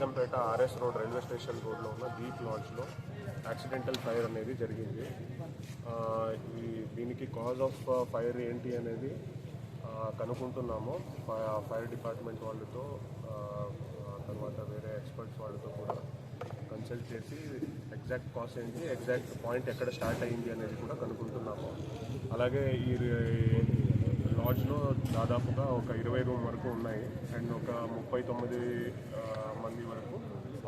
Begumpet RS road railway station రోడ్లో ఉన్న Deep లాడ్జ్లో accidental fire అనేది జరిగింది. దీనికి కాజ్ ఆఫ్ ఫైర్ ఏంటి అనేది కనుక్కుంటున్నాము. ఫైర్ డిపార్ట్మెంట్ వాళ్ళతో తర్వాత వేరే ఎక్స్పర్ట్స్ వాళ్ళతో కూడా కన్సల్ట్ చేసి ఎగ్జాక్ట్ కాజ్ ఏంటి, ఎగ్జాక్ట్ పాయింట్ ఎక్కడ స్టార్ట్ అయింది అనేది కూడా కనుక్కుంటున్నాము. అలాగే ఈ లాడ్జ్లో దాదాపుగా ఒక 20 రూమ్ వరకు ఉన్నాయి అండ్ ఒక 39 మంది వరకు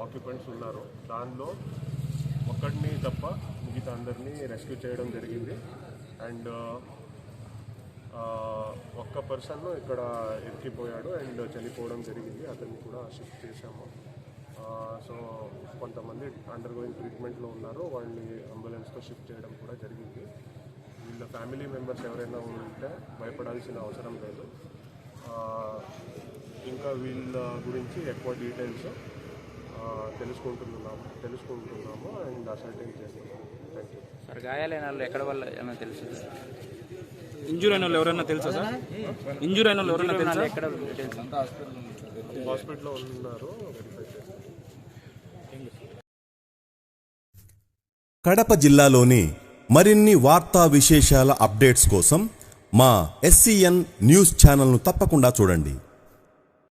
ఆక్యుపెంట్స్ ఉన్నారు. దానిలో ఒక్కడిని తప్ప మిగతా అందరినీ రెస్క్యూ చేయడం జరిగింది. అండ్ ఒక్క పర్సన్ ఇక్కడ ఎక్కిపోయాడు అండ్ చనిపోవడం జరిగింది. అతన్ని కూడా షిఫ్ట్ చేశాము. సో కొంతమంది అండర్ గోయింగ్ ట్రీట్మెంట్లో ఉన్నారు, వాళ్ళని అంబులెన్స్తో షిఫ్ట్ చేయడం కూడా జరిగింది. వీళ్ళ ఫ్యామిలీ మెంబర్స్ ఎవరైనా ఉంటే భయపడాల్సిన అవసరం లేదు. ఇంకా వీళ్ళ గురించి ఎక్కువ డీటెయిల్స్ తెలుసుకుంటున్నాము అండ్ అసర్టైన్ చేస్తున్నాము. Thank you sir. గాయాలైన వాళ్ళు ఎక్కడ వల్ల ఏమైనా తెలుసు? ఇంజూర్ అయిన వాళ్ళు ఎవరైనా తెలుసా సార్? ఇంజూర్ అయిన వాళ్ళు ఎవరైనా తెలుసా? ఎక్కడ హాస్పిటల్లో ఉన్నారు, వెరిఫై చేస్తారు. కడప జిల్లాలోని మరిన్ని వార్తా విశేషాల అప్డేట్స్ కోసం మా SCN న్యూస్ ఛానల్ను తప్పకుండా చూడండి.